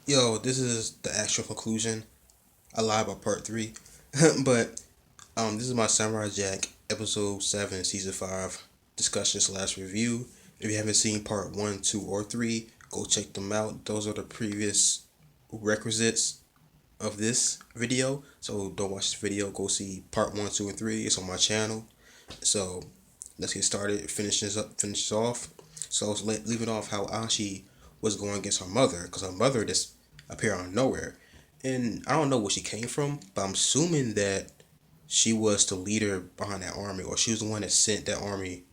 Yo, this is the actual conclusion. I lied about part three, but this is my Samurai Jack episode seven, season five discussion slash review. If you haven't seen part one, two, or three, go check them out. Those are the previous requisites of this video. So don't watch this video. Go see part one, two, and three. It's on my channel. So let's get started. Finish this off. So let's leave it off how Ashi was going against her mother, because her mother just appeared out of nowhere, and I don't know where she came from, but I'm assuming that she was the leader behind that army, or she was the one that sent that army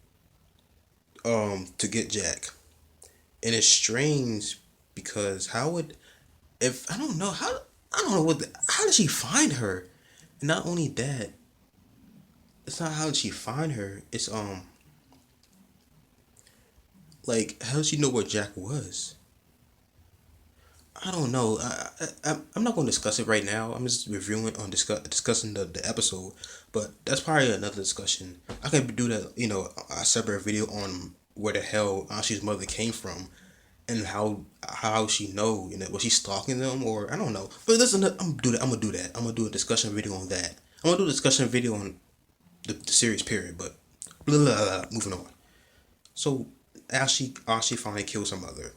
to get Jack. And it's strange because how would if I don't know how I don't know how did she find her? And not only that, it's not how did she find her. It's like how did she know where Jack was? I don't know. I'm not going to discuss it right now. I'm just reviewing on discussing the episode, but that's probably another discussion. I could do that, a separate video on where the hell Ashi's mother came from and how she know, was she stalking them or I don't know. But listen, I'm gonna do that. I'm gonna do that. I'm gonna do a discussion video on that. I'm gonna do a discussion video on the series period. But blah, blah, blah, moving on. So Ashi finally kills her mother.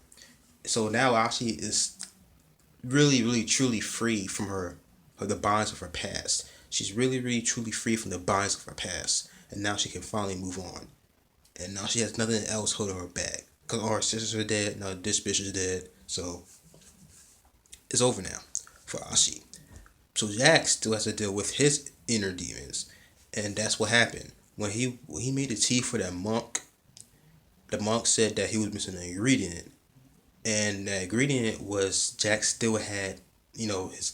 So now Ashi is really, really, truly free from the bonds of her past. She's really, really, truly free from the bonds of her past, and now she can finally move on. And now she has nothing else holding her back. Cause all her sisters are dead. Now this bitch is dead. So it's over now for Ashi. So Jack still has to deal with his inner demons, and that's what happened when he made the tea for that monk. The monk said that he was missing an ingredient, and the ingredient was Jack still had, his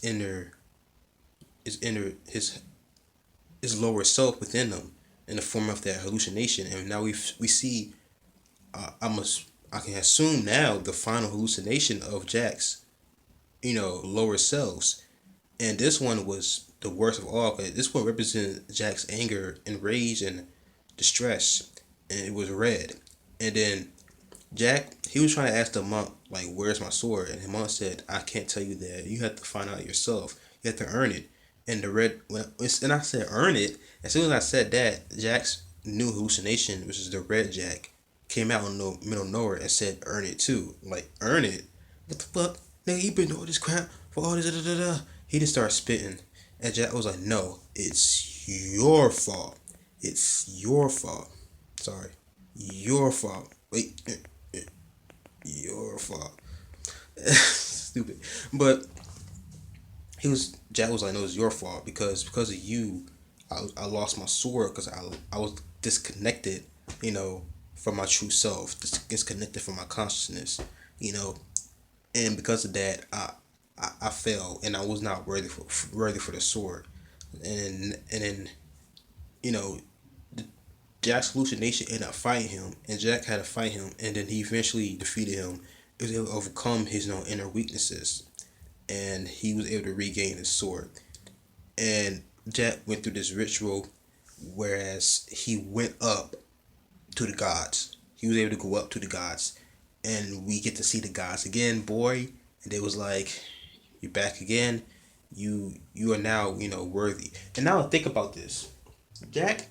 his lower self within them in the form of that hallucination. And now we see, I can assume now the final hallucination of Jack's, lower selves. And this one was the worst of all, because this one represented Jack's anger and rage and distress, and it was red. And then Jack, he was trying to ask the monk, like, where's my sword? And the monk said, I can't tell you that. You have to find out yourself. You have to earn it. And and I said, earn it. As soon as I said that, Jack's new hallucination, which is the red Jack, came out in the middle of nowhere and said, earn it too. Like, earn it? What the fuck? Nigga, you been doing all this crap for all this, da da da da. He just started spitting. And Jack was like, no, it's your fault. It's your fault. Sorry. Your fault. Wait, your fault. Stupid. But Jack was like, no, it's your fault because of you, I lost my sword because I was disconnected, you know, from my true self, disconnected from my consciousness, you know, and because of that, I fell and I was not worthy for the sword, and then you know Jack's hallucination ended up fighting him, and Jack had to fight him, and then he eventually defeated him. He was able to overcome his inner weaknesses, and he was able to regain his sword. And Jack went through this ritual, whereas he went up to the gods. He was able to go up to the gods, and we get to see the gods again, boy. And they was like, "You're back again. You are now worthy." And now think about this. Jack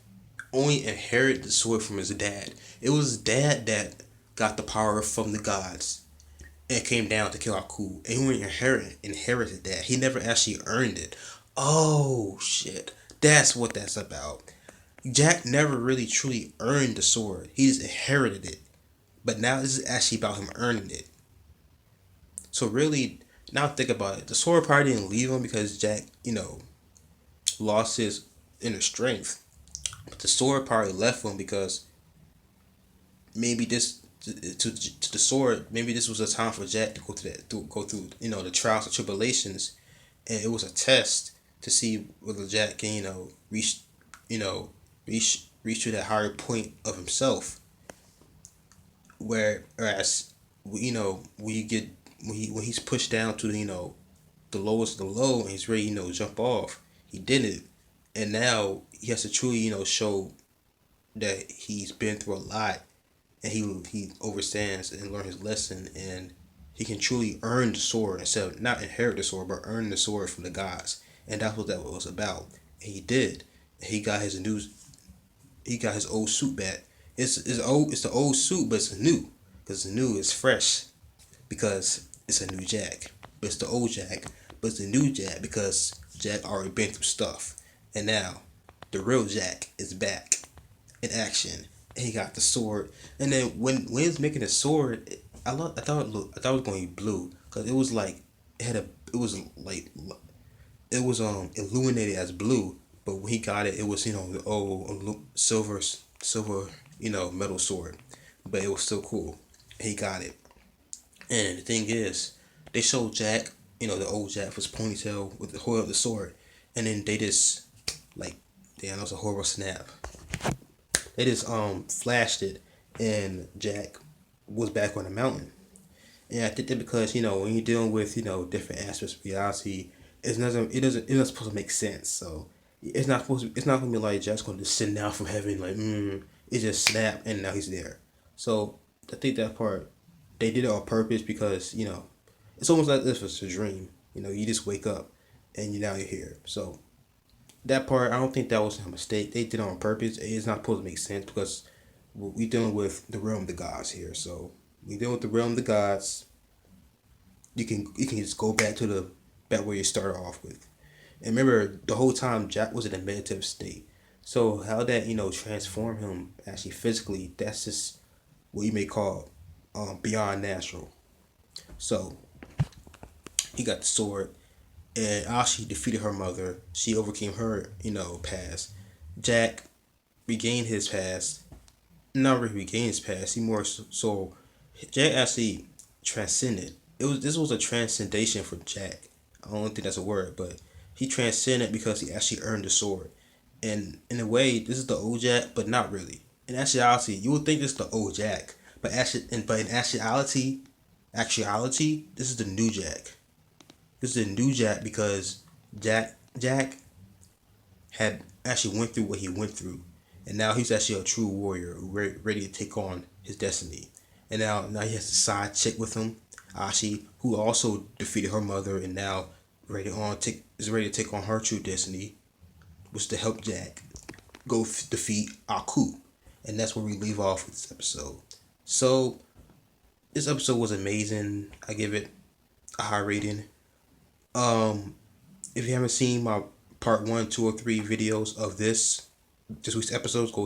only inherited the sword from his dad. It was his dad that got the power from the gods and came down to kill Aku. And he only inherited that. He never actually earned it. Oh shit. That's what that's about. Jack never really truly earned the sword. He just inherited it. But now this is actually about him earning it. So really, now think about it. The sword probably didn't leave him because Jack, lost his inner strength. But the sword probably left him because maybe this to the sword. Maybe this was a time for Jack to go through the trials and tribulations, and it was a test to see whether Jack can reach you know reach to that higher point of himself. Whereas when you get when he's pushed down to the lowest of the low and he's ready jump off, he did it, and now he has to truly show that he's been through a lot, and he understands and learn his lesson, and he can truly earn the sword instead of not inherit the sword, but earn the sword from the gods, and that's what that was about. And he did. He got his new, he got his old suit back. It's old. It's the old suit, but it's new because the new is fresh because it's a new Jack. But it's the old Jack, but it's the new Jack because Jack already been through stuff, and now the real Jack is back in action. And he got the sword, and then when he was making the sword, I thought it was going to be blue because it was like it had a it was like it was illuminated as blue, but when he got it, it was the old silver metal sword, but it was still cool. He got it, and the thing is, they showed Jack, the old Jack with his ponytail with the holding of the sword, and then they just like, damn, that was a horrible snap. They just flashed it, and Jack was back on the mountain. And I think that because when you're dealing with different aspects of reality, it's not supposed to make sense. So it's not gonna be like Jack's gonna just sit down from heaven like it just snapped and now he's there. So I think that part they did it on purpose because it's almost like if it's a dream. You just wake up and you're here. So that part, I don't think that was a mistake. They did it on purpose. It's not supposed to make sense because we dealing with the realm of the gods here. So we dealing with the realm of the gods. You can just go back to the back where you started off with. And remember, the whole time Jack was in a meditative state. So how that transform him actually physically, that's just what you may call beyond natural. So he got the sword, and Ashi defeated her mother. She overcame her past. Jack regained his past. Not really regained his past. He more so Jack actually transcended. This was a transcendation for Jack. I don't think that's a word, but he transcended because he actually earned the sword. And in a way, this is the old Jack, but not really. In actuality, you would think this is the old Jack, but in actuality, this is the new Jack. This is a new Jack because Jack had actually went through what he went through, and now he's actually a true warrior ready to take on his destiny. And now he has a side chick with him, Ashi, who also defeated her mother, and now is ready to take on her true destiny, which is to help Jack go defeat Aku, and that's where we leave off with this episode. So this episode was amazing. I give it a high rating. If you haven't seen my part 1, 2, or 3 videos of this week's episodes, go